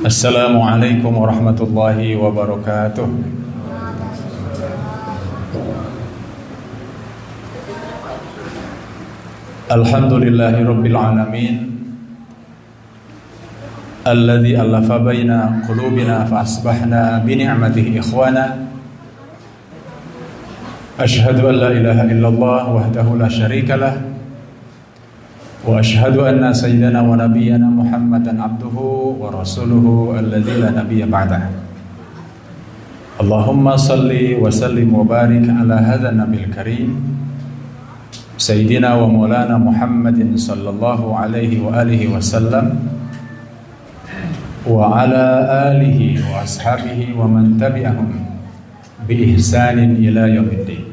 Assalamualaikum warahmatullahi wabarakatuh. Alhamdulillahi rabbil alamin, alladzi allafa baina qulubina fa asbahna bi ni'matihi ikhwana. Ashhadu an la ilaha illallah wahdahu la syarika lah, wa ashhadu anna sayyidana wa nabiyyana Muhammadan abduhu wa rasuluhu alladzi la nabiyya ba'dah. Allahumma salli wa sallim wa barik ala hadzal nabiyil karim Sayyidina wa maulana Muhammadin sallallahu alaihi wa alihi wasallam wa ala alihi wa ashabihi wa man tabi'ahum bi ihsanin ila yaumiddin.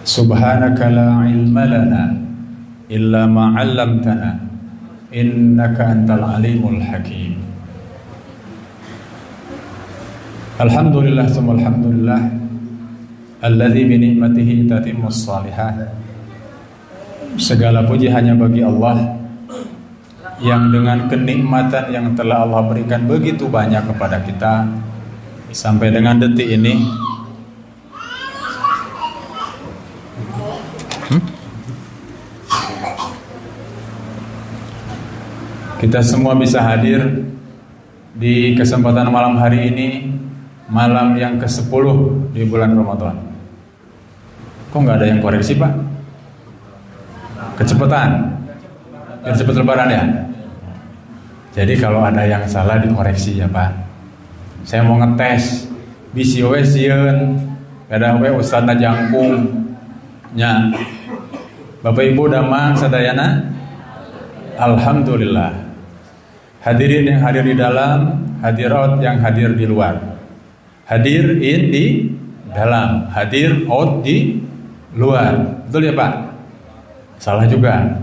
Subhanaka la ilma lana illa ma 'allamtana innaka antal alimul hakim. Alhamdulillah summa alhamdulillah alladzi bi ni'matihi tatimmus shalihat. Segala puji hanya bagi Allah yang dengan kenikmatan yang telah Allah berikan begitu banyak kepada kita sampai dengan detik ini. Kita semua bisa hadir di kesempatan malam hari ini, malam yang ke-10 di bulan Ramadan. Kok nggak ada yang koreksi, Pak? Kecepatan, biar cepat lebaran ya. Jadi kalau ada yang salah dikoreksi ya, Pak. Saya mau ngetes bisi we sieun kada we ustadna jangkung nya. Bapak Ibu damang sadayana, alhamdulillah. Hadirin yang hadir di dalam, hadirat yang hadir di luar. Hadir in di dalam, hadir out di luar. Betul ya, Pak? Salah juga.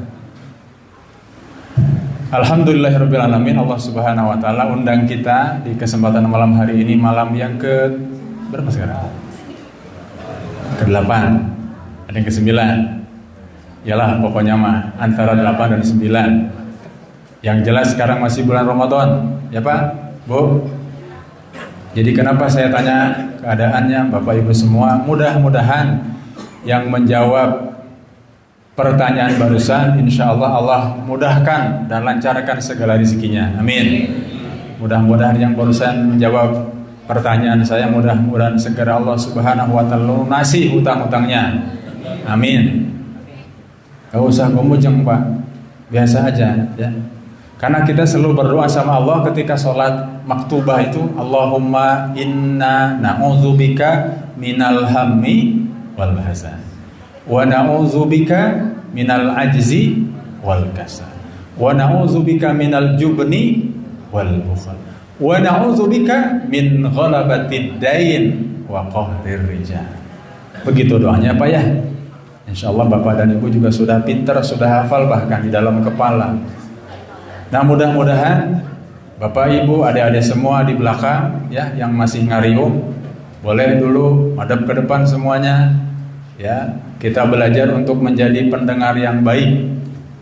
Alhamdulillahirabbil alamin, Allah Subhanahu wa taala undang kita di kesempatan malam hari ini, malam yang ke berapa sekarang? Ke-8. Ada yang ke-9. Yalah pokoknya mah antara 8 dan 9. Yang jelas sekarang masih bulan Ramadan, ya Pak? Bu. Jadi kenapa saya tanya keadaannya Bapak Ibu semua? Mudah-mudahan yang menjawab pertanyaan barusan, insya Allah Allah mudahkan dan lancarkan segala rezekinya. Amin. Mudah-mudahan yang barusan menjawab pertanyaan saya, mudah-mudahan segera Allah Subhanahu wa taala lunasi hutang-hutangnya. Amin. Gak usah gomujeng, Pak. Biasa aja ya. Karena kita selalu berdoa sama Allah ketika sholat maktubah itu, Allahumma inna na'udzubika minal hammi wal hazan wa na'udzubika minal ajzi wal kasal wa na'udzubika minal jubni wal bukhal wa na'udzubika min ghalabatid dain wa qahrir rijal. Begitu doanya Pak ya. Insyaallah Bapak dan Ibu juga sudah pintar, sudah hafal bahkan di dalam kepala. Nah mudah-mudahan Bapak Ibu adik-adik semua di belakang ya yang masih ngariung boleh dulu madep ke depan semuanya ya. Kita belajar untuk menjadi pendengar yang baik.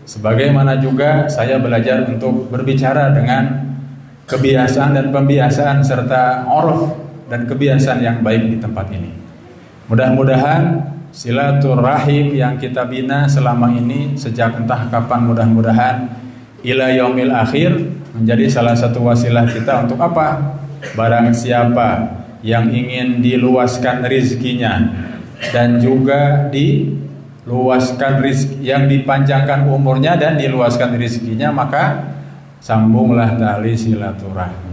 Sebagaimana juga saya belajar untuk berbicara dengan kebiasaan dan pembiasaan serta uruf dan kebiasaan yang baik di tempat ini. Mudah-mudahan silaturahim yang kita bina selama ini sejak entah kapan, mudah-mudahan ila yaumil akhir menjadi salah satu wasilah kita untuk apa? Barang siapa yang ingin diluaskan rezekinya dan juga diluaskan rezeki, yang dipanjangkan umurnya dan diluaskan rezekinya, maka sambunglah tali silaturahmi.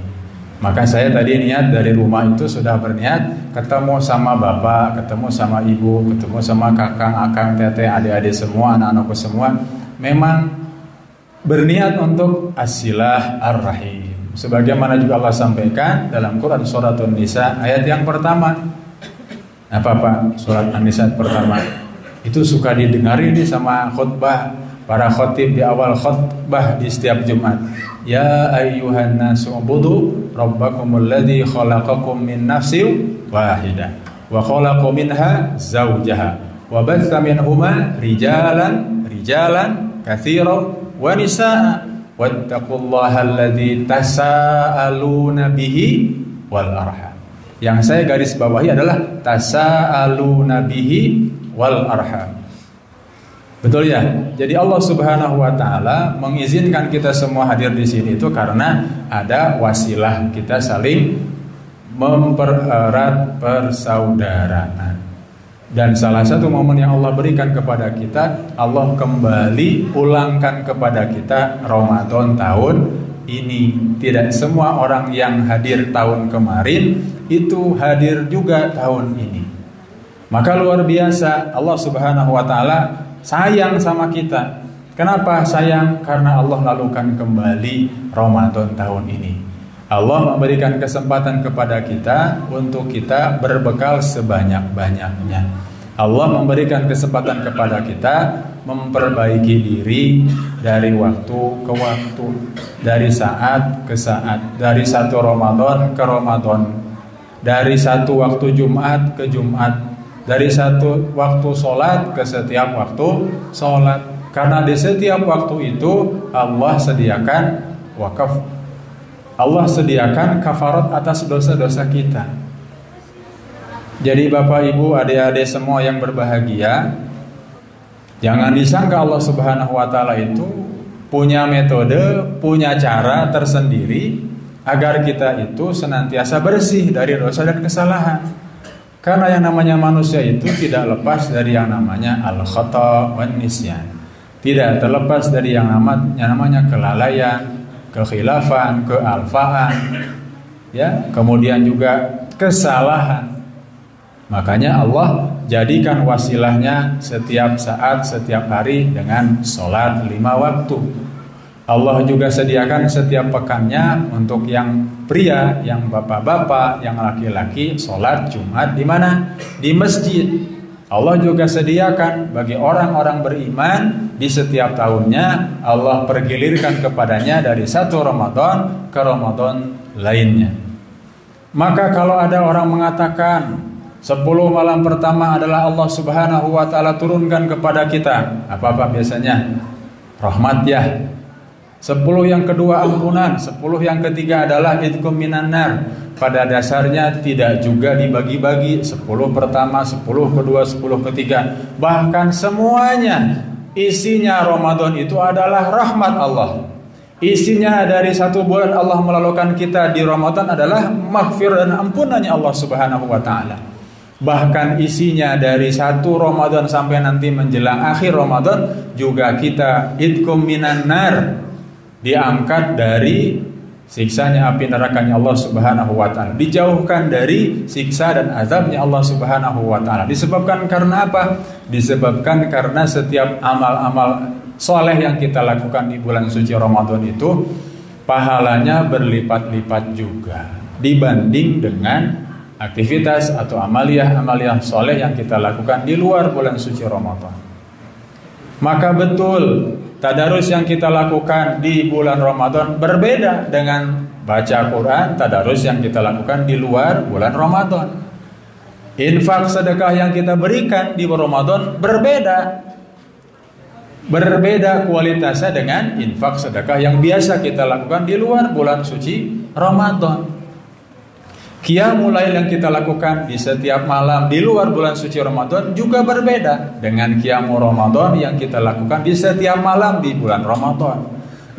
Maka saya tadi niat dari rumah itu sudah berniat ketemu sama bapak, ketemu sama ibu, ketemu sama kakang, akang, teteh, adik-adik semua, anak-anakku semua. Memang berniat untuk as-silah ar-rahim. Sebagaimana juga Allah sampaikan dalam Quran surat An-Nisa ayat yang pertama. Apa Pak? Surat An-Nisa pertama. Itu suka didengarin nih sama khutbah para khotib di awal khutbah di setiap Jumat. Ya ayyuhan nasu ubudu rabbakumul ladzi khalaqakum min nafsin wahidah wa khalaqa minha zawjaha wa batha minhuma rijalan katsiran wa nisaa wattaqullaha alladzi tasaaluna bihi wal arham. Yang saya garis bawahi adalah tasaaluna bihi wal arham. Betul ya? Jadi Allah Subhanahu wa taala mengizinkan kita semua hadir di sini itu karena ada wasilah kita saling mempererat persaudaraan. Dan salah satu momen yang Allah berikan kepada kita, Allah kembali ulangkan kepada kita Ramadan tahun ini. Tidak semua orang yang hadir tahun kemarin itu hadir juga tahun ini. Maka luar biasa Allah Subhanahu wa taala sayang sama kita. Kenapa sayang? Karena Allah lalukan kembali Ramadan tahun ini. Allah memberikan kesempatan kepada kita untuk kita berbekal sebanyak-banyaknya. Allah memberikan kesempatan kepada kita memperbaiki diri dari waktu ke waktu, dari saat ke saat, dari satu Ramadan ke Ramadan, dari satu waktu Jumat ke Jumat, dari satu waktu sholat ke setiap waktu sholat. Karena di setiap waktu itu Allah sediakan wakaf, Allah sediakan kafarat atas dosa-dosa kita. Jadi Bapak Ibu adik-adik semua yang berbahagia, jangan disangka Allah Subhanahu wa taala itu punya metode, punya cara tersendiri agar kita itu senantiasa bersih dari dosa dan kesalahan. Karena yang namanya manusia itu tidak lepas dari yang namanya al-khata' wan nisyan. Tidak terlepas dari yang namanya kelalaian, kekhilafan, kealfaan, ya, kemudian juga kesalahan. Makanya Allah jadikan wasilahnya setiap saat, setiap hari dengan sholat 5 waktu. Allah juga sediakan setiap pekannya untuk yang pria, yang bapak-bapak, yang laki-laki sholat Jumat di mana? Di masjid. Allah juga sediakan bagi orang-orang beriman di setiap tahunnya Allah pergilirkan kepadanya dari satu Ramadan ke Ramadan lainnya. Maka kalau ada orang mengatakan 10 malam pertama adalah Allah Subhanahu wa taala turunkan kepada kita, apa biasanya? Rahmat ya. 10 yang kedua ampunan, 10 yang ketiga adalah idkum minan nar. Pada dasarnya tidak juga dibagi-bagi 10 pertama, 10 kedua, 10 ketiga. Bahkan semuanya isinya Ramadan itu adalah rahmat Allah. Isinya dari satu bulan Allah melalukan kita di Ramadan adalah maghfirah dan ampunannya Allah Subhanahu wa taala. Bahkan isinya dari satu Ramadan sampai nanti menjelang akhir Ramadan juga kita idkum minan nar, diangkat dari siksanya api nerakanya Allah Subhanahu wa taala, dijauhkan dari siksa dan azabnya Allah Subhanahu wa taala. Disebabkan karena apa? Disebabkan karena setiap amal-amal soleh yang kita lakukan di bulan suci Ramadan itu pahalanya berlipat-lipat juga dibanding dengan aktivitas atau amaliyah soleh yang kita lakukan di luar bulan suci Ramadan. Maka betul tadarus yang kita lakukan di bulan Ramadan berbeda dengan baca Quran, tadarus yang kita lakukan di luar bulan Ramadan. Infak sedekah yang kita berikan di Ramadan berbeda kualitasnya dengan infak sedekah yang biasa kita lakukan di luar bulan suci Ramadan. Qiyamul lail yang kita lakukan di setiap malam di luar bulan suci Ramadan juga berbeda dengan qiyamul Ramadan yang kita lakukan di setiap malam di bulan Ramadan.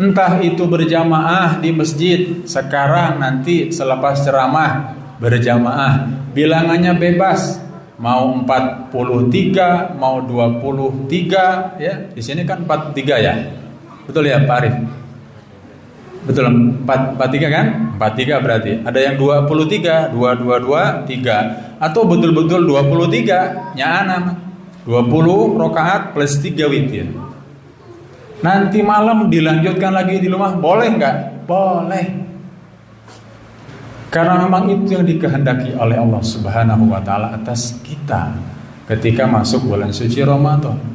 Entah itu berjamaah di masjid sekarang, nanti selepas ceramah berjamaah, bilangannya bebas, mau 43, mau 23 ya. Di sini kan 43 ya. Betul ya Pak Arif? Betul, 43 kan? 43 berarti. Ada yang 23, 2, 3. Atau betul-betul 23, nyana 20 rakaat plus 3 witir. Nanti malam dilanjutkan lagi di rumah, boleh nggak? Boleh. Karena memang itu yang dikehendaki oleh Allah Subhanahu wa taala atas kita ketika masuk bulan suci Ramadan.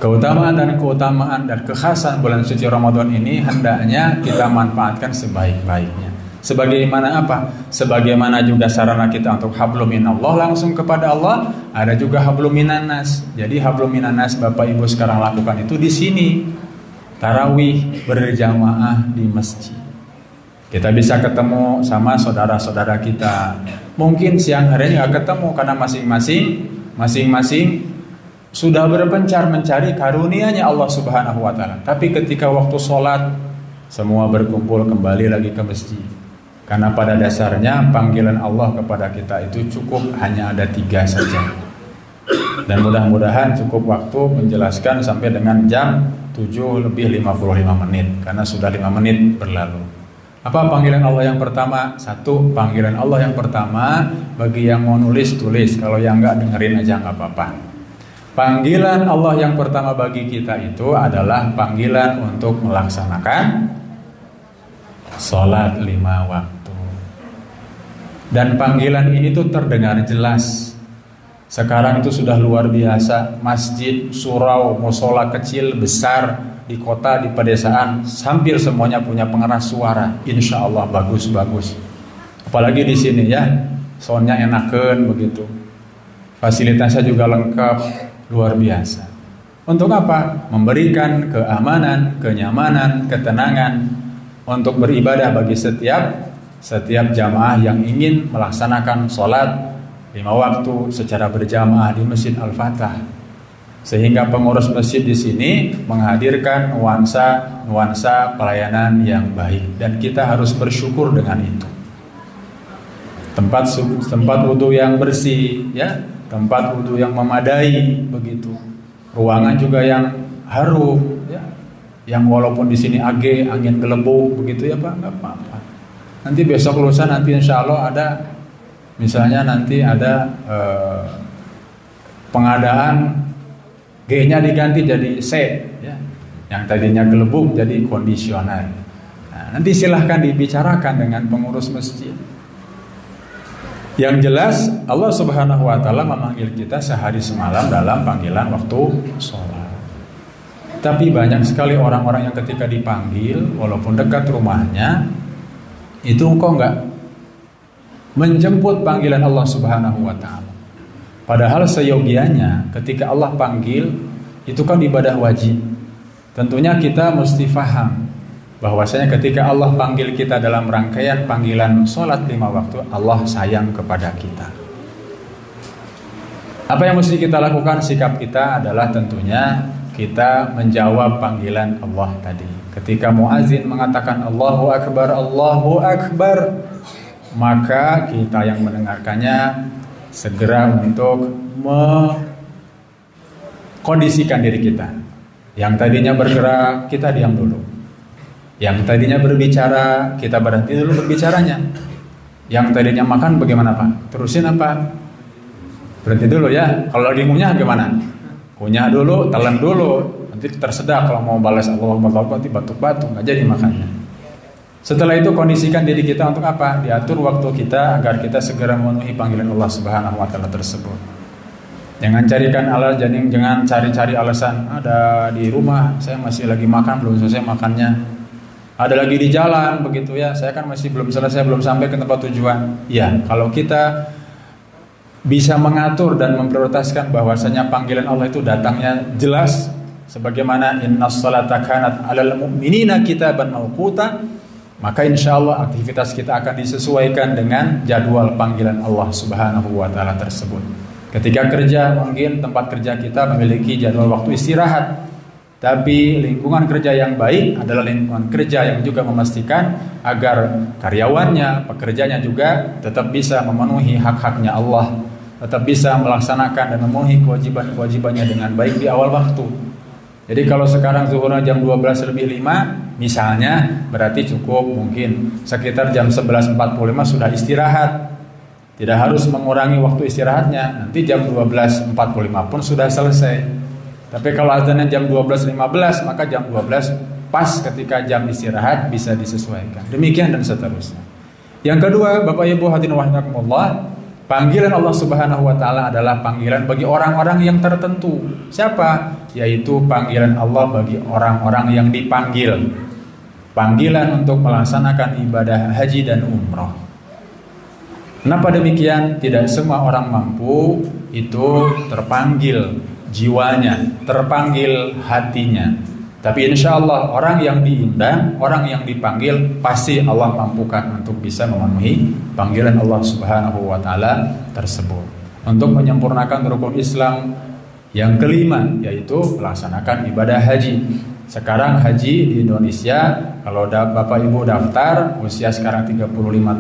Keutamaan dan kekhasan bulan suci Ramadan ini hendaknya kita manfaatkan sebaik-baiknya. Sebagaimana apa? Sebagaimana juga sarana kita untuk hablum minallah langsung kepada Allah, ada juga hablum minannas. Jadi hablum minannas Bapak Ibu sekarang lakukan itu di sini. tarawih berjamaah di masjid. Kita bisa ketemu sama saudara-saudara kita. Mungkin siang hari nggak ketemu karena masing-masing sudah berpencar mencari karunia-Nya Allah Subhanahu wa taala. Tapi ketika waktu sholat, semua berkumpul kembali lagi ke masjid. Karena pada dasarnya panggilan Allah kepada kita itu cukup hanya ada 3 saja. Dan mudah-mudahan cukup waktu menjelaskan sampai dengan jam 7:55 karena sudah 5 menit berlalu. Apa panggilan Allah yang pertama? 1, panggilan Allah yang pertama bagi yang mau nulis tulis, kalau yang enggak dengerin aja nggak apa-apa. Panggilan Allah yang pertama bagi kita itu adalah panggilan untuk melaksanakan sholat 5 waktu. Dan panggilan ini tuh terdengar jelas. Sekarang itu sudah luar biasa. Masjid, surau, musola kecil, besar, di kota, di pedesaan, hampir semuanya punya pengeras suara. Insya Allah bagus-bagus. Apalagi di sini ya, soundnya enakan begitu. Fasilitasnya juga lengkap, luar biasa. Untuk apa? Memberikan keamanan, kenyamanan, ketenangan untuk beribadah bagi setiap jamaah yang ingin melaksanakan sholat 5 waktu secara berjamaah di Masjid Al-Fatah. Sehingga pengurus masjid di sini menghadirkan nuansa pelayanan yang baik, dan kita harus bersyukur dengan itu. Tempat wudu yang bersih, ya, tempat wudu yang memadai begitu. Ruangan juga yang harum, ya, yang walaupun di sini angin gelembung begitu ya Pak, nggak apa-apa. Nanti besok lusa nanti insya Allah ada, misalnya nanti ada pengadaan G-nya diganti jadi C, ya. Yang tadinya gelembung jadi kondisioner. Nah, nanti silahkan dibicarakan dengan pengurus masjid. Yang jelas Allah Subhanahu wa taala memanggil kita sehari semalam dalam panggilan waktu sholat. Tapi banyak sekali orang-orang yang ketika dipanggil walaupun dekat rumahnya itu kok enggak menjemput panggilan Allah Subhanahu wa taala. Padahal seyogianya ketika Allah panggil itu kan ibadah wajib. Tentunya kita mesti paham bahwasanya ketika Allah panggil kita dalam rangkaian panggilan sholat 5 waktu, Allah sayang kepada kita. Apa yang mesti kita lakukan? Sikap kita adalah tentunya kita menjawab panggilan Allah tadi. Ketika muazin mengatakan Allahu Akbar, maka kita yang mendengarkannya segera untuk mengkondisikan diri kita. Yang tadinya bergerak, kita diam dulu. Yang tadinya berbicara, kita berhenti dulu berbicaranya. Yang tadinya makan bagaimana Pak? Terusin apa? Berhenti dulu ya. Kalau lagi ngunyah gimana? Kunyah dulu, telan dulu. Nanti tersedak kalau mau balas Allahu Akbar nanti batuk-batuk, nggak jadi makannya. Setelah itu kondisikan diri kita untuk apa? Diatur waktu kita agar kita segera memenuhi panggilan Allah Subhanahu wa taala tersebut. Jangan cari-cari alasan, ada di rumah saya masih lagi makan, belum selesai makannya. Ada lagi di jalan begitu ya, saya kan masih belum selesai, belum sampai ke tempat tujuan. Ya, kalau kita bisa mengatur dan memprioritaskan bahwasanya panggilan Allah itu datangnya jelas sebagaimana innas salata kanat 'alal mu'minina kitaban mawquta, maka insya Allah aktivitas kita akan disesuaikan dengan jadwal panggilan Allah Subhanahu wa taala tersebut. Ketika kerja, mungkin tempat kerja kita memiliki jadwal waktu istirahat, tapi lingkungan kerja yang baik adalah lingkungan kerja yang juga memastikan agar karyawannya, pekerjanya juga tetap bisa memenuhi hak-haknya Allah, tetap bisa melaksanakan dan memenuhi kewajiban-kewajibannya dengan baik di awal waktu. Jadi kalau sekarang zuhurnya jam 12:05 misalnya, berarti cukup mungkin sekitar jam 11:45 sudah istirahat. Tidak harus mengurangi waktu istirahatnya. Nanti jam 12:45 pun sudah selesai. Tapi kalau azannya jam 12:15, maka jam 12 pas ketika jam istirahat bisa disesuaikan. Demikian dan seterusnya. Yang kedua, Bapak Ibu hadirin rahimakumullah, panggilan Allah Subhanahu wa taala adalah panggilan bagi orang-orang yang tertentu. Siapa? Yaitu panggilan Allah bagi orang-orang yang dipanggil. Panggilan untuk melaksanakan ibadah haji dan umroh. Kenapa demikian? Tidak semua orang mampu itu terpanggil jiwanya, terpanggil hatinya. Tapi insya Allah orang yang diundang, orang yang dipanggil, pasti Allah mampukan untuk bisa memenuhi panggilan Allah Subhanahu wa Ta'ala tersebut. Untuk menyempurnakan rukun Islam yang kelima, yaitu melaksanakan ibadah haji. Sekarang haji di Indonesia, kalau Bapak Ibu daftar usia sekarang 35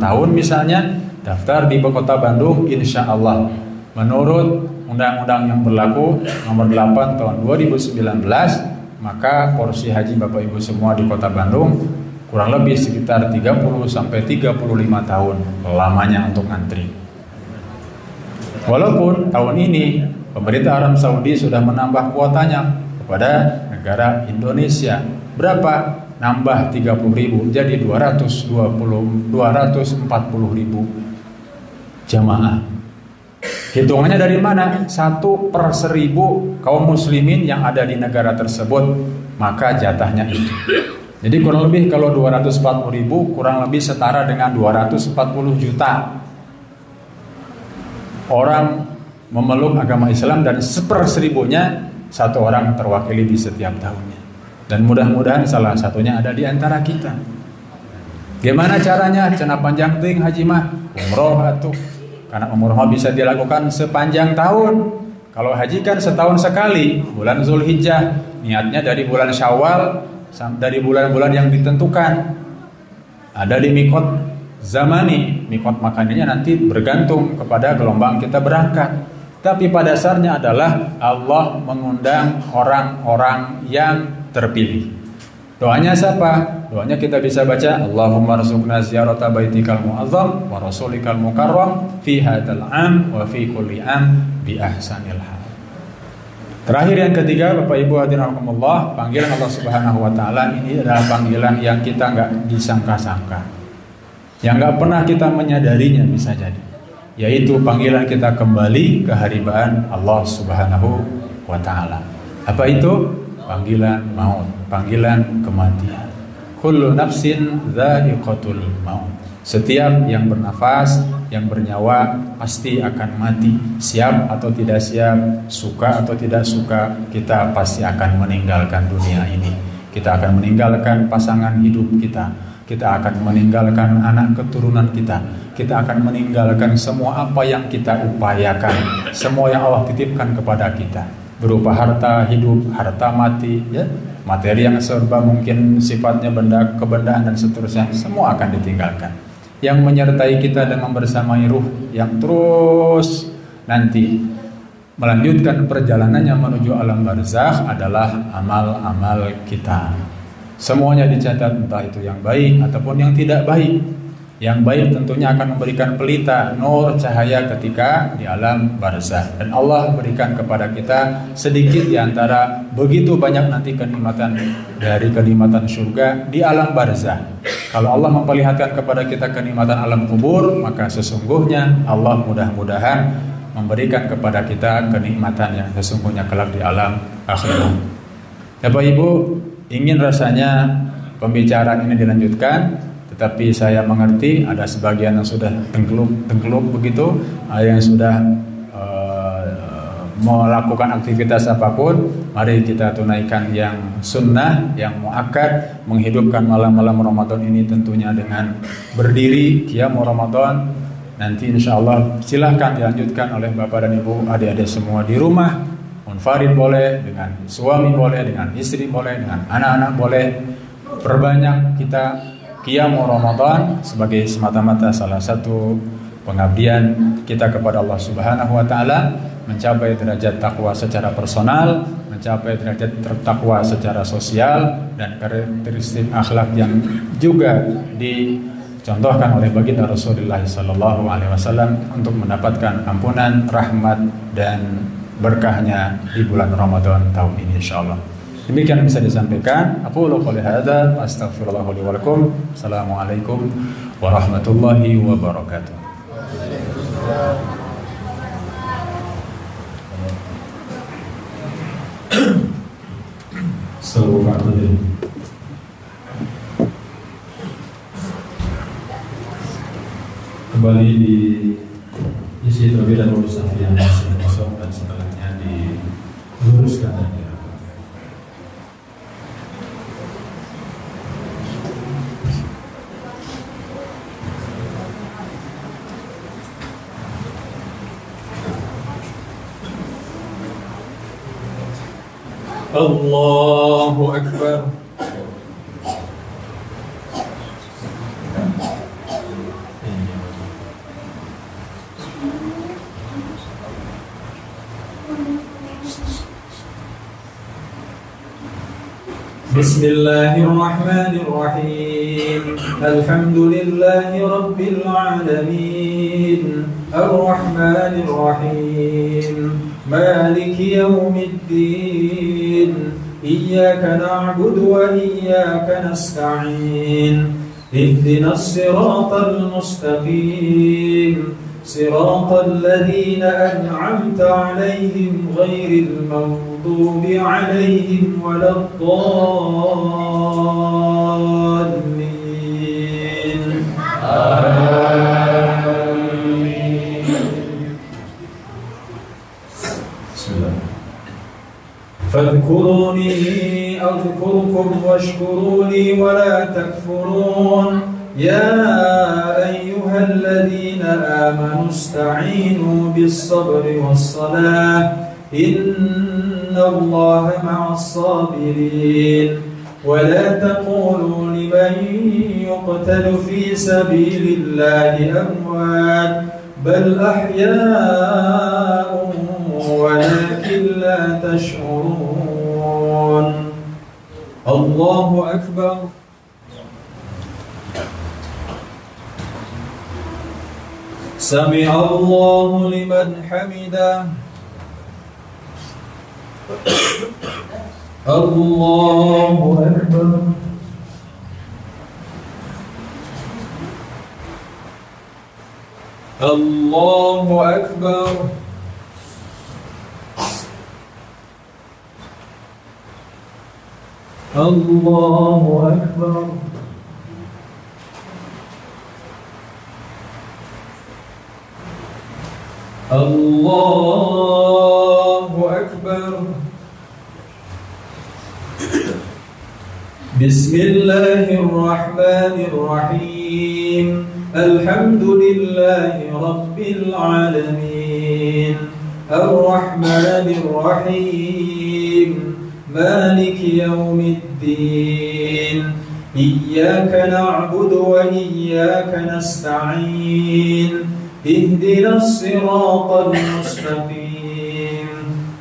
tahun misalnya, daftar di Kota Bandung, insya Allah menurut undang-undang yang berlaku nomor 8 tahun 2019, maka porsi haji Bapak Ibu semua di Kota Bandung kurang lebih sekitar 30 sampai 35 tahun lamanya untuk ngantri. Walaupun tahun ini pemerintah Arab Saudi sudah menambah kuotanya kepada negara Indonesia. Berapa? Nambah 30.000 jadi 240.000 jamaah. Hitungannya dari mana? 1/1000 kaum muslimin yang ada di negara tersebut, maka jatahnya itu. Jadi kurang lebih kalau 240.000 kurang lebih setara dengan 240 juta orang memeluk agama Islam, dan 1/1000-nya satu orang terwakili di setiap tahunnya. Dan mudah-mudahan salah satunya ada di antara kita. Gimana caranya? Cenah panjang ting haji mah umroh atuh. Karena umroh bisa dilakukan sepanjang tahun. Kalau haji kan setahun sekali, bulan Zulhijjah, niatnya dari bulan Syawal, dari bulan-bulan yang ditentukan. Ada di mikot zamani, mikot makanannya nanti bergantung kepada gelombang kita berangkat. Tapi pada dasarnya adalah Allah mengundang orang-orang yang terpilih. Doanya siapa? Doanya kita bisa baca, Allahumma rzuqna ziyarata baitikal mu'azzam wa rasulikal mukarram fi hadzal 'am wa fi kulli 'am bi ahsanil hal. Terakhir yang ketiga, Bapak Ibu hadirin rahimakumullah, panggilan Allah Subhanahu wa taala ini adalah panggilan yang kita enggak disangka-sangka. Yang enggak pernah kita menyadarinya bisa jadi. Yaitu panggilan kita kembali ke haribaan Allah Subhanahu wa taala. Apa itu? Panggilan maut, panggilan kematian. Kullu nafsin dha'iqatul maut. Setiap yang bernafas, yang bernyawa pasti akan mati. Siap atau tidak siap, suka atau tidak suka, kita pasti akan meninggalkan dunia ini. Kita akan meninggalkan pasangan hidup kita. Kita akan meninggalkan anak keturunan kita. Kita akan meninggalkan semua apa yang kita upayakan, semua yang Allah titipkan kepada kita, berupa harta hidup, harta mati, ya, materi yang serba mungkin sifatnya benda, kebendaan dan seterusnya, semua akan ditinggalkan. Yang menyertai kita dan membersamai ruh yang terus nanti melanjutkan perjalanannya menuju alam barzakh adalah amal-amal kita. Semuanya dicatat, entah itu yang baik ataupun yang tidak baik. Yang baik tentunya akan memberikan pelita, nur, cahaya ketika di alam barzakh. Dan Allah berikan kepada kita sedikit di antara begitu banyak nanti kenikmatan dari kenikmatan surga di alam barzakh. Kalau Allah memperlihatkan kepada kita kenikmatan alam kubur, maka sesungguhnya Allah mudah-mudahan memberikan kepada kita kenikmatan yang sesungguhnya kelak di alam akhirat. Bapak Ibu, ingin rasanya pembicaraan ini dilanjutkan, tetapi saya mengerti ada sebagian yang sudah tenggelam begitu, ada yang sudah melakukan aktivitas apapun. Mari kita tunaikan yang sunnah, yang muakkad, menghidupkan malam-malam Ramadan ini tentunya dengan berdiri qiyam Ramadan. Nanti insya Allah silahkan dilanjutkan oleh Bapak dan Ibu, adik-adik semua di rumah. Munfarid boleh, dengan suami boleh, dengan istri boleh, dengan anak-anak boleh. Perbanyak kita qiyam Ramadan sebagai semata-mata salah satu pengabdian kita kepada Allah Subhanahu wa taala, mencapai derajat takwa secara personal, mencapai derajat takwa secara sosial, dan karakteristik akhlak yang juga dicontohkan oleh baginda Rasulullah sallallahu alaihi wasallam untuk mendapatkan ampunan, rahmat dan berkahnya di bulan Ramadan tahun ini insyaallah. Demikian yang bisa disampaikan. Aqulu qouli hadza wa astaghfirullah li wa lakum. Assalamualaikum warahmatullahi wabarakatuh. Kembali diisi terlebih dahulu saf yang masih kosong dan setelahnya diluruskan dan dirapatkan. الله أكبر. بسم الله الرحمن الرحيم. الحمد لله رب العالمين الرحمن الرحيم مالك يوم الدين إياك نعبد وإياك نستعين اهدنا الصراط المستقيم صراط الذين أنعمت عليهم غير المغضوب عليهم ولا الضالين آمين. بسم الله. فاذكروني أذكركم واشكروا لي ولا تكفرون يا أيها الذين آمنوا استعينوا بالصبر والصلاة إن الله مع الصابرين ولا تقولوا لمن يقتل في سبيل الله أموات بل أحياء ولكن لا تشعرون. الله أكبر. سمع الله لمن حمده. الله أكبر. الله أكبر. الله أكبر. الله أكبر. بسم الله الرحمن الرحيم. الحمد لله رب العالمين الرحمن الرحيم مالك يوم الدين إياك نعبد وإياك نستعين اهدنا الصراط المستقيم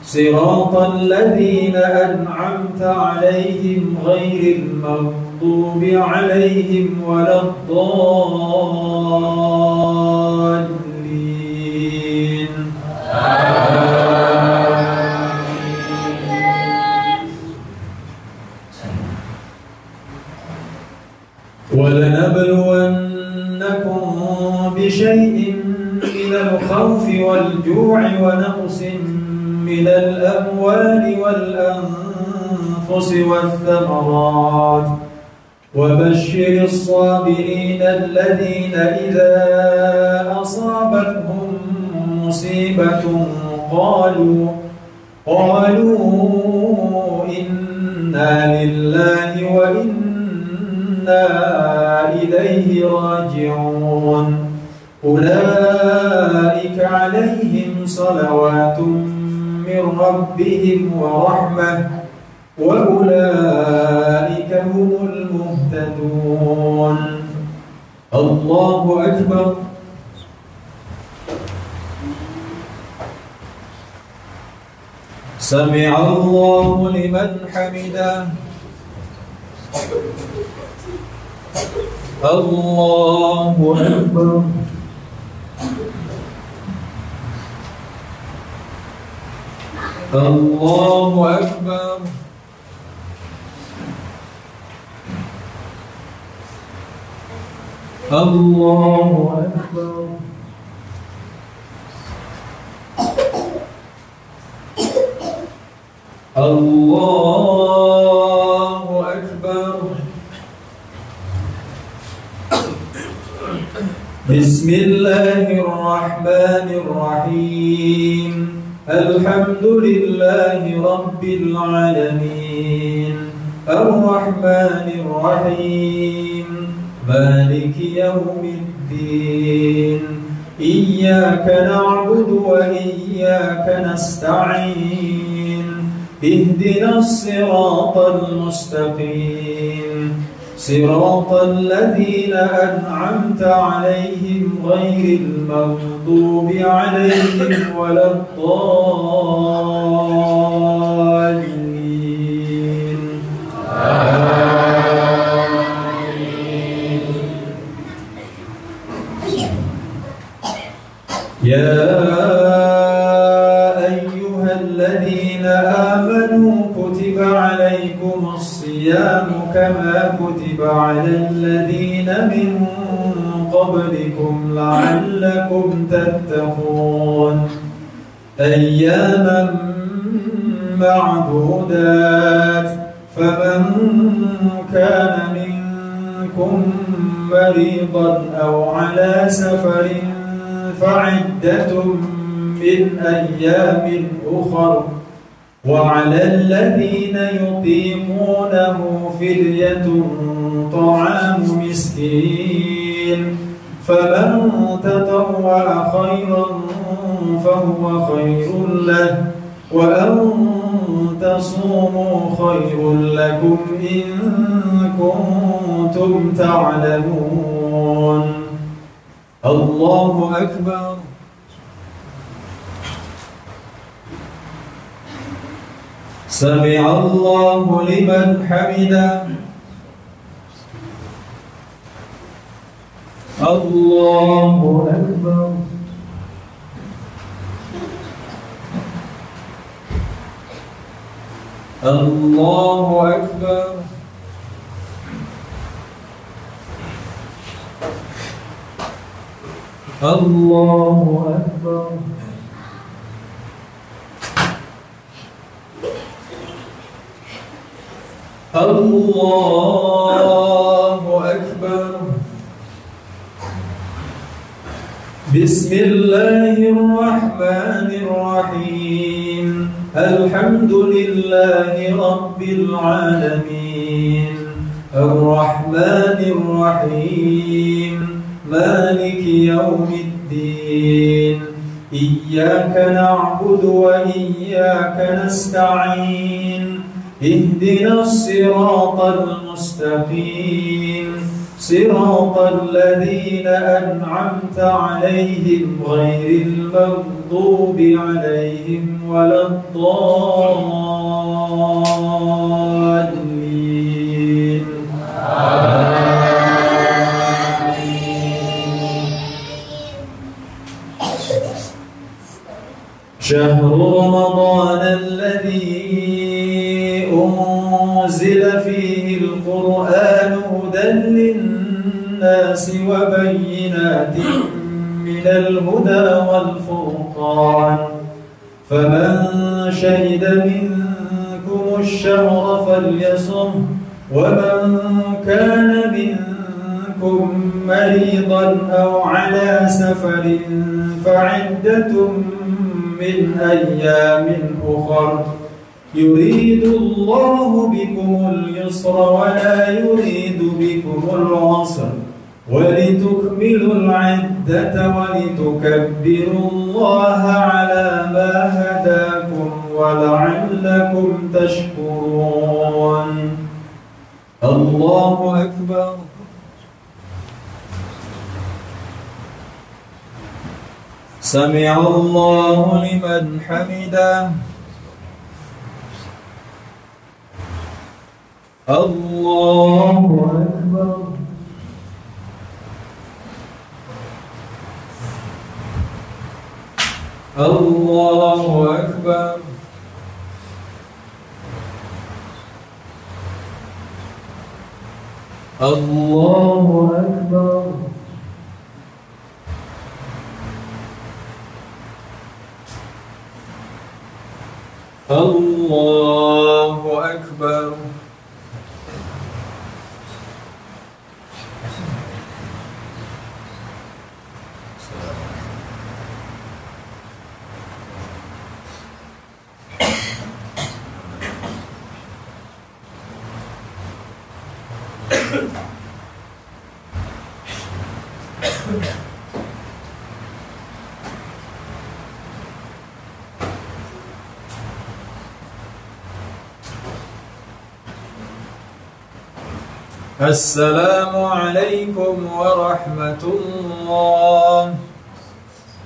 صراط الذين أنعمت عليهم غير المغضوب عليهم ولا الضالين ولنبلونكم بشيء من الخوف والجوع ونقص من الأموال والأنفس والثمرات وبشر الصابرين الذين إذا أصابتهم مصيبة قالوا إنا لله وإنا إليه راجعون أولئك عليهم صلوات من ربهم ورحمة وأولئك هم المهتدون. الله أكبر. سمع الله لمن حمده. الله أكبر. الله أكبر. الله أكبر. الله أكبر. بسم الله الرحمن الرحيم. الحمد لله رب العالمين الرحمن الرحيم مالك يوم الدين إياك نعبد وإياك نستعين اهدنا الصراط المستقيم صراط الذين أنعمت عليهم غير المغضوب عليهم ولا الضالين آمين. يا أيها الذين آمنوا كتب عليكم الصيام كما كتب على الذين من قبلكم لعلكم تتقون أياما معدودات فمن كان منكم مريضا أو على سفر فعدة من أيام أخر وعلى الذين يطيقونه فدية طعام مسكين فمن تطوع خيرا فهو خير له وأن تصوموا خير لكم إن كنتم تعلمون الله أكبر سمع الله لمن حمده الله أكبر الله أكبر الله أكبر الله أكبر بسم الله الرحمن الرحيم الحمد لله رب العالمين الرحمن الرحيم مالك يوم الدين إياك نعبد وإياك نستعين اهدنا الصراط المستقيم صراط الذين أنعمت عليهم غير المغضوب عليهم ولا الضالين شهر رمضان الذي أنزل فيه القرآن هدى للناس وبينات من الهدى والفرقان فمن شهد منكم الشهر فليصم ومن كان منكم مريضا أو على سفر فعدة من أيام أخر يريد الله بكم اليسر ولا يريد بكم العسر ولتكملوا العدة ولتكبروا الله على ما هداكم ولعلكم تشكرون الله أكبر سمع الله لمن حمده الله أكبر الله أكبر الله أكبر الله أكبر السلام عليكم ورحمة الله.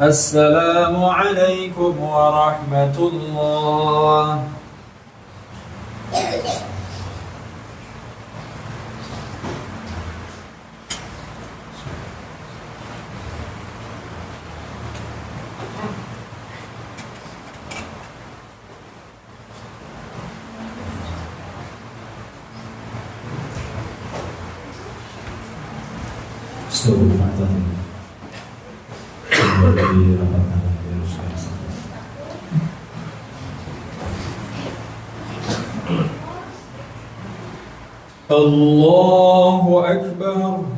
السلام عليكم ورحمة الله. Seluruh fakta kembali rapatkan Allahu Akbar.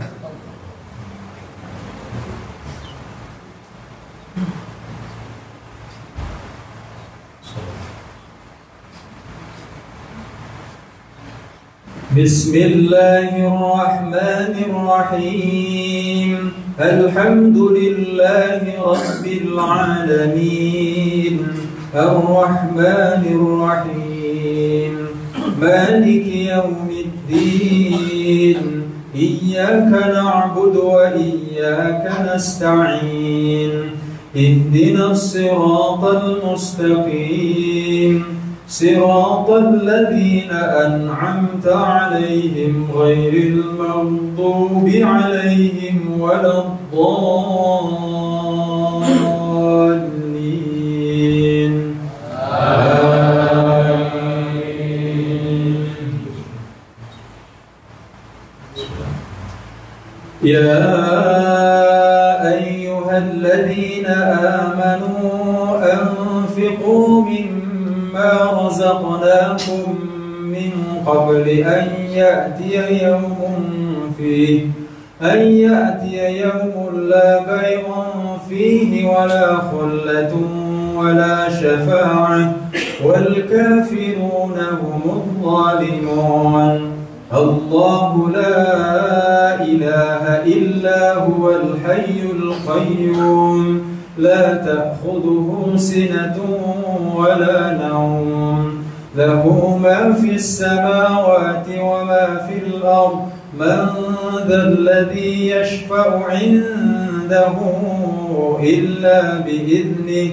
بسم الله الرحمن الرحيم. الحمد لله رب العالمين الرحمن الرحيم مالك يوم الدين إياك نعبد وإياك نستعين اهدنا الصراط المستقيم صراط الذين أنعمت عليهم غير المغضوب عليهم ولا الضالين آمين. يا أيها الذين آمنوا أنفقوا مما رزقناكم من قبل أن يأتي يوم لا بيع فيه ولا خلة ولا شفاعة والكافرون هم الظالمون. الله لا إله إلا هو الحي القيوم لا تأخذه سنة ولا نوم له ما في السماوات وما في الأرض من ذا الذي يشفع عنده إلا بإذنه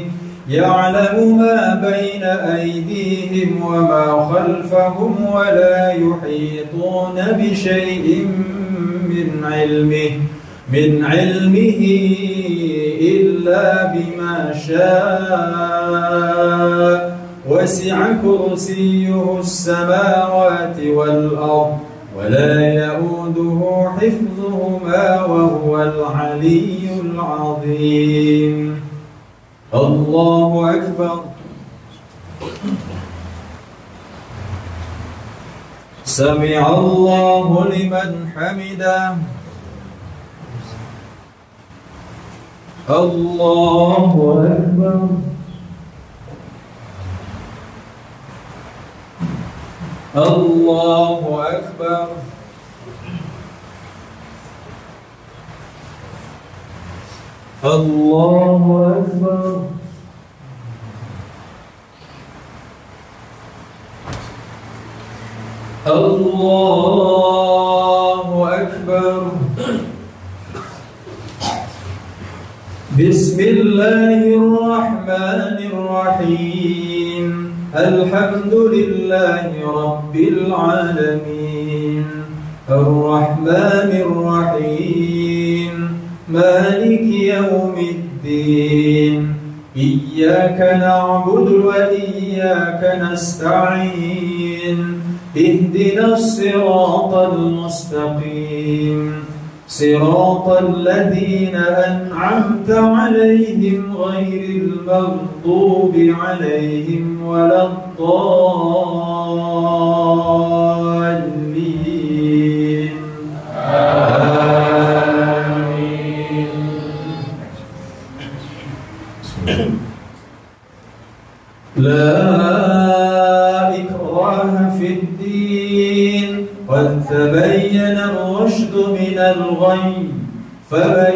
يعلم ما بين أيديهم وما خلفهم ولا يحيطون بشيء من علمه إلا بما شاء وسع كرسيه السماوات والأرض ولا يؤوده حفظهما وهو العلي العظيم. الله أكبر. سمع الله لمن حمده. الله أكبر. الله أكبر. الله أكبر. الله أكبر. بسم الله الرحمن الرحيم. الحمد لله رب العالمين الرحمن الرحيم مالك يوم الدين إياك نعبد وإياك نستعين اهدنا الصراط المستقيم صراط الذين أنعمت عليهم غير المغضوب عليهم ولا الضالين آمين. لا إكراه في الدين قد تبين الرشد من الغي فمن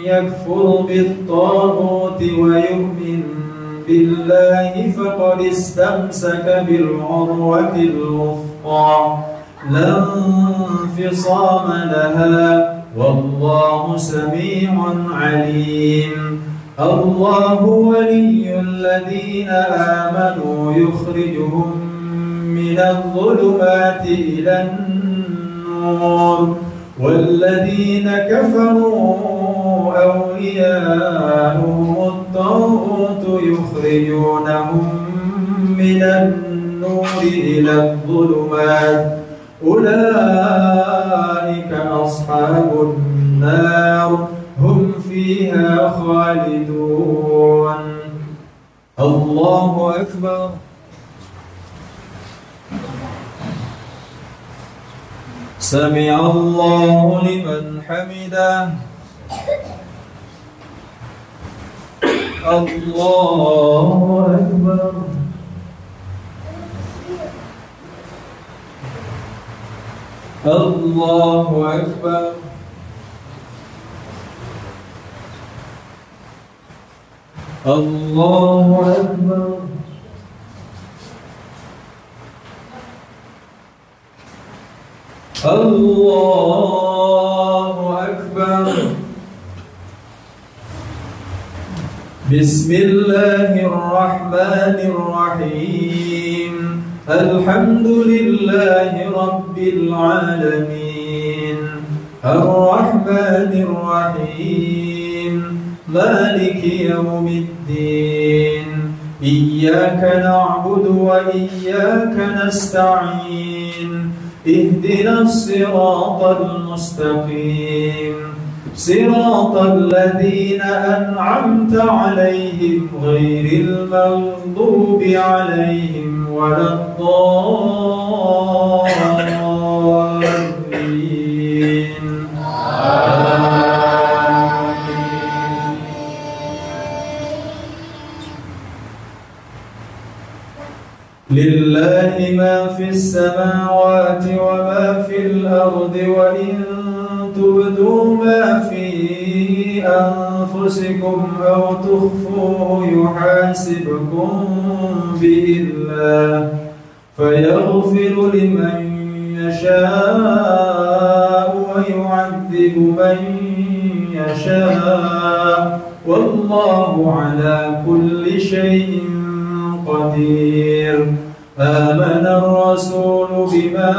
يكفر بالطاغوت ويؤمن بالله فقد استمسك بالعروة الوثقى لا انفصام لها والله سميع عليم. الله ولي الذين آمنوا يخرجهم من الظلمات إلى النور والذين كفروا أولياؤهم الطاغوت يخرجونهم من النور إلى الظلمات أولئك أصحاب النار هم فيها خالدون. الله أكبر. سمع الله لمن حمده. الله أكبر. الله أكبر. الله أكبر. الله أكبر. بسم الله الرحمن الرحيم. الحمد لله رب العالمين الرحمن الرحيم مالك يوم الدين إياك نعبد وإياك نستعين اهدنا الصراط المستقيم صراط الذين أنعمت عليهم غير المغضوب عليهم ولا الضالين. لله ما في السماوات وما في الأرض وإن تبدوا ما في أنفسكم أو تخفوه يحاسبكم به الله فيغفر لمن يشاء ويعذب من يشاء والله على كل شيء قدير. آمن الرسول بما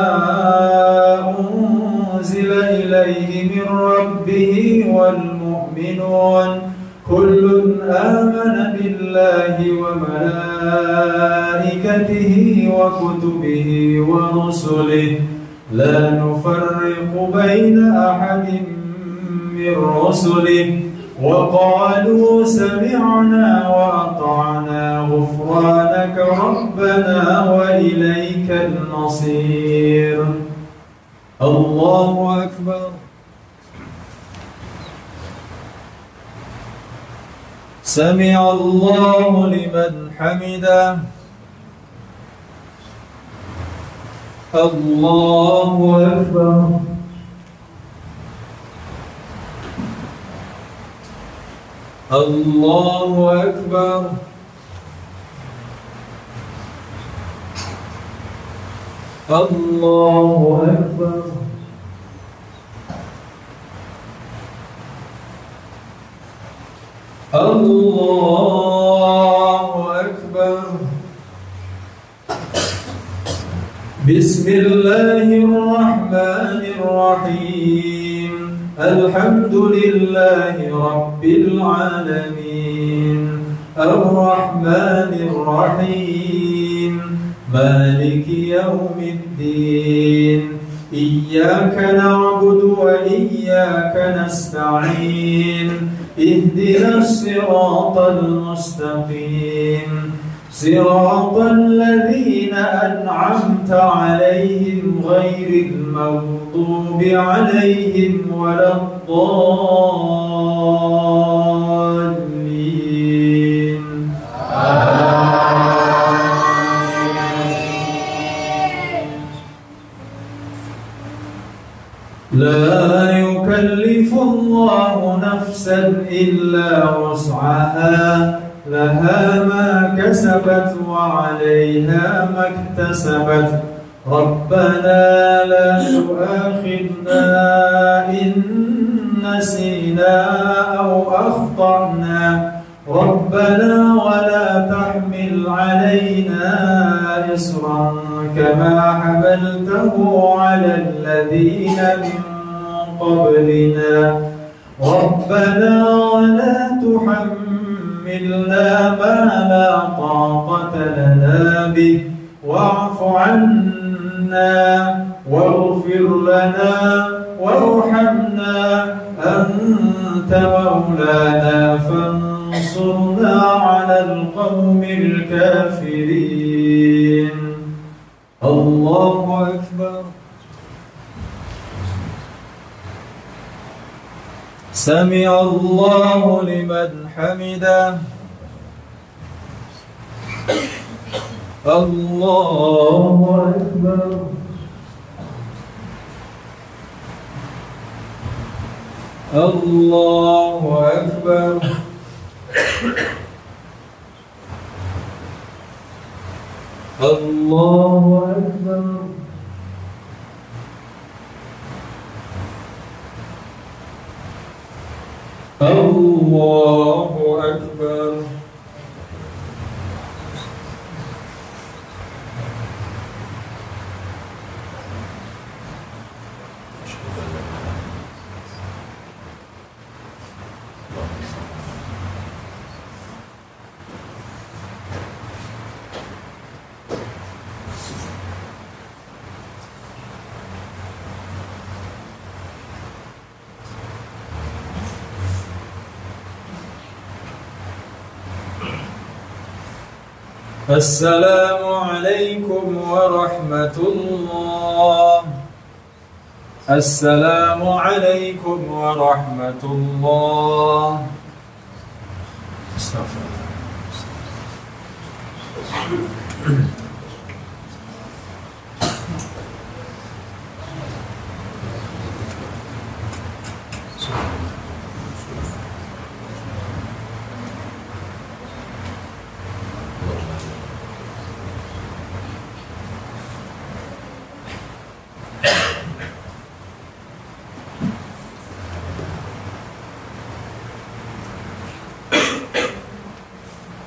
أنزل إليه من ربه والمؤمنون كل آمن بالله وملائكته وكتبه ورسله لا نفرق بين أحد من رسله وقالوا سمعنا وأطعنا غفرانك ربنا وإليك المصير. الله أكبر. سمع الله لمن حمده. الله أكبر. الله أكبر. الله أكبر. الله أكبر. بسم الله الرحمن الرحيم. الحمد لله رب العالمين الرحمن الرحيم مالك يوم الدين إياك نعبد وإياك نستعين اهدنا الصراط المستقيم صراط الذين أنعمت عليهم غير المغضوب عليهم ولا الضالين. لا يكلف الله نفسا إلا وسعها لها ما كسبت وعليها ما اكتسبت ربنا لا تؤاخذنا إن نسينا أو أخطأنا ربنا ولا تحمل علينا إصرا كما حملته على الذين من قبلنا ربنا ولا تحملنا ما لا طاقة لنا به واعف عنا واغفر لنا وارحمنا أنت مولانا فانصرنا على القوم الكافرين الله أكبر سمع الله لمن حمده الله أكبر الله أكبر الله أكبر الله أكبر السلام عليكم ورحمة الله السلام عليكم ورحمة الله استغفر الله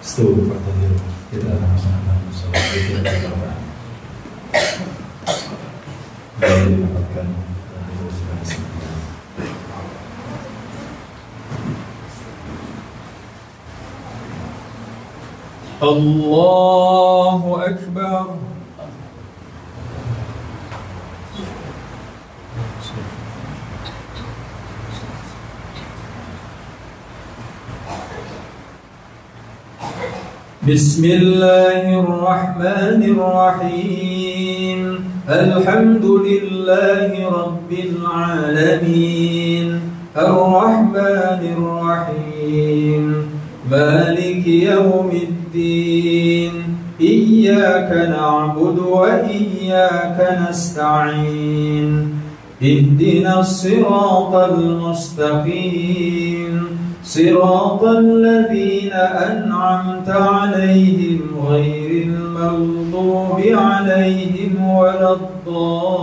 Setuju Pak Tadil, kita sama-sama sholat kita berdoa. Baik didapatkan Allahu Akbar بسم الله الرحمن الرحيم الحمد لله رب العالمين الرحمن الرحيم مالك يوم الدين إياك نعبد وإياك نستعين اهدنا الصراط المستقيم صراط الذين أنعمت عليهم غير المغضوب عليهم ولا الضالين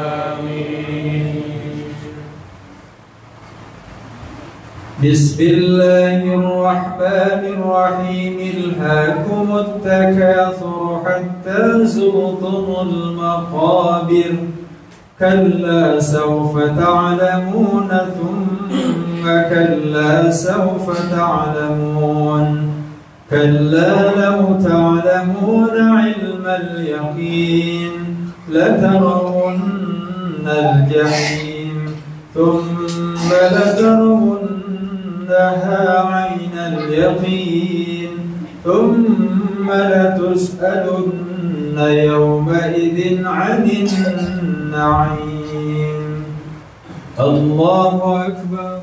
آمين بسم الله الرحمن الرحيم الهاكم التكاثر حتى زرتم المقابر كلا سوف تعلمون ثم كلا سوف تعلمون كلا لو تعلمون علم اليقين لترون الجحيم ثم لترونها عين اليقين ثم لتسألن يومئذ عن النعيم الله أكبر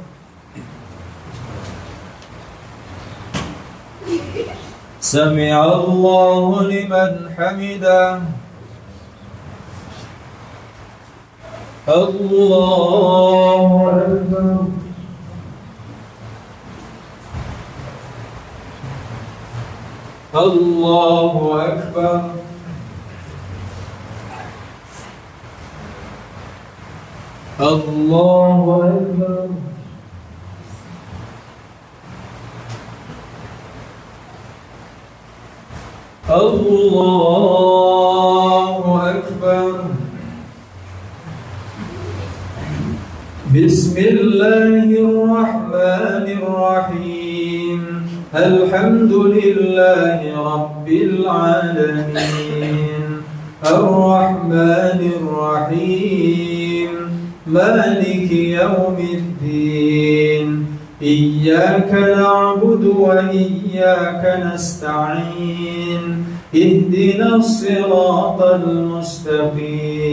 سمع الله لمن حمده الله أكبر الله أكبر الله أكبر الله أكبر بسم الله الرحمن الرحيم الحمد لله رب العالمين الرحمن الرحيم مالك يوم الدين إياك نعبد وإياك نستعين اهدنا الصراط المستقيم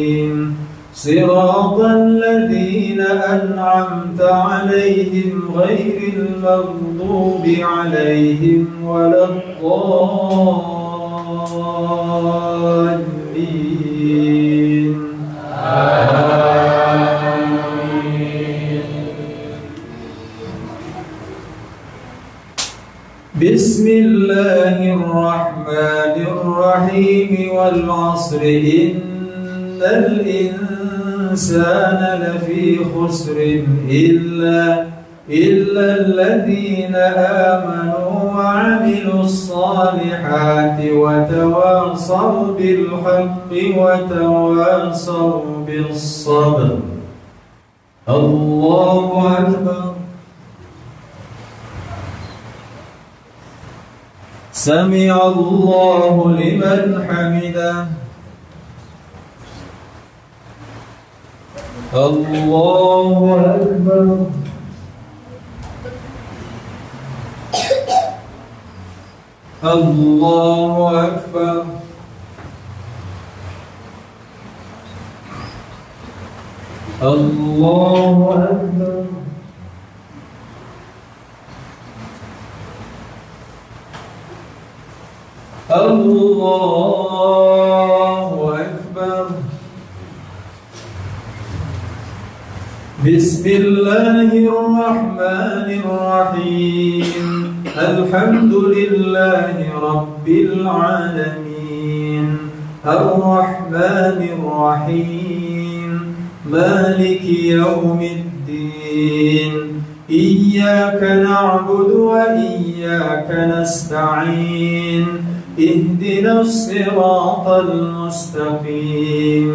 صراط الذين أنعمت عليهم غير المغضوب عليهم ولا الضالين بسم الله الرحمن الرحيم والعصر إن الإنسان لفي خسر إلا الذين آمنوا وعملوا الصالحات وتواصوا بالحق وتواصوا بالصبر الله أكبر سمع الله لمن حمده الله أكبر الله أكبر الله أكبر الله أكبر بسم الله الرحمن الرحيم الحمد لله رب العالمين الرحمن الرحيم مالك يوم الدين إياك نعبد وإياك نستعين اهدنا الصراط المستقيم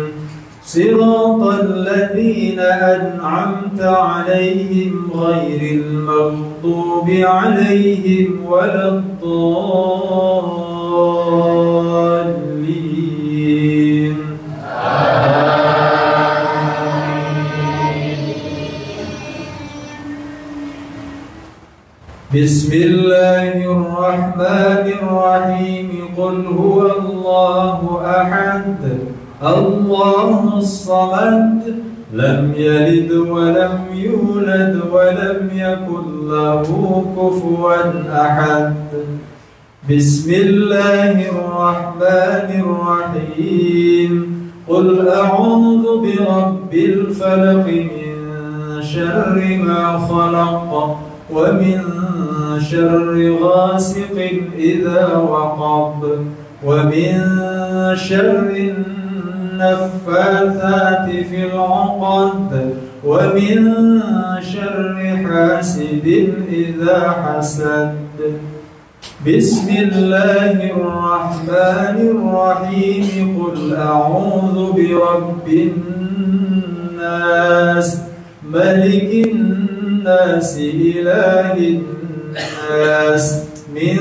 صراط الذين أنعمت عليهم غير المغضوب عليهم ولا الضالين بسم الله الرحمن الرحيم قل هو الله أحد الله الصمد لم يلد ولم يولد ولم يكن له كفوا أحد بسم الله الرحمن الرحيم قل أعوذ برب الفلق من شر ما خلق ومن شر غاسق إذا وقب ومن شر النفاثات في العقد ومن شر حاسد إذا حسد بسم الله الرحمن الرحيم قل أعوذ برب الناس ملك الناس إله الناس من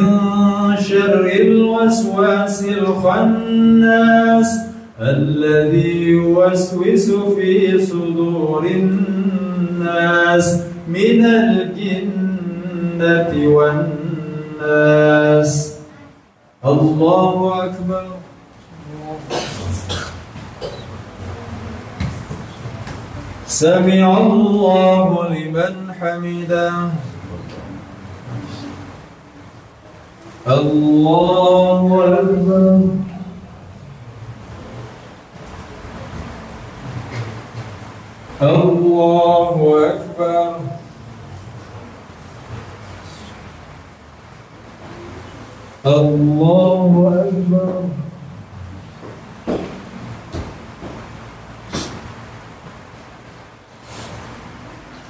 شر الوسواس الخناس الذي يوسوس في صدور الناس من الجنة والناس الله أكبر سمع الله لمن حمده الله أكبر الله أكبر الله أكبر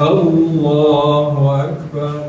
الله أكبر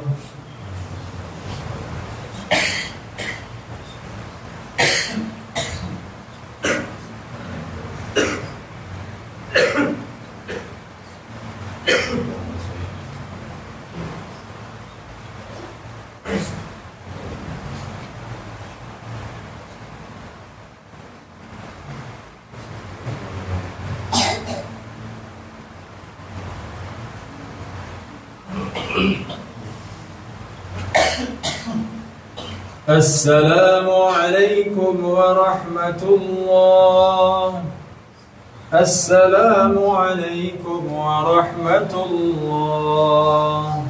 السلام عليكم ورحمة الله السلام عليكم ورحمة الله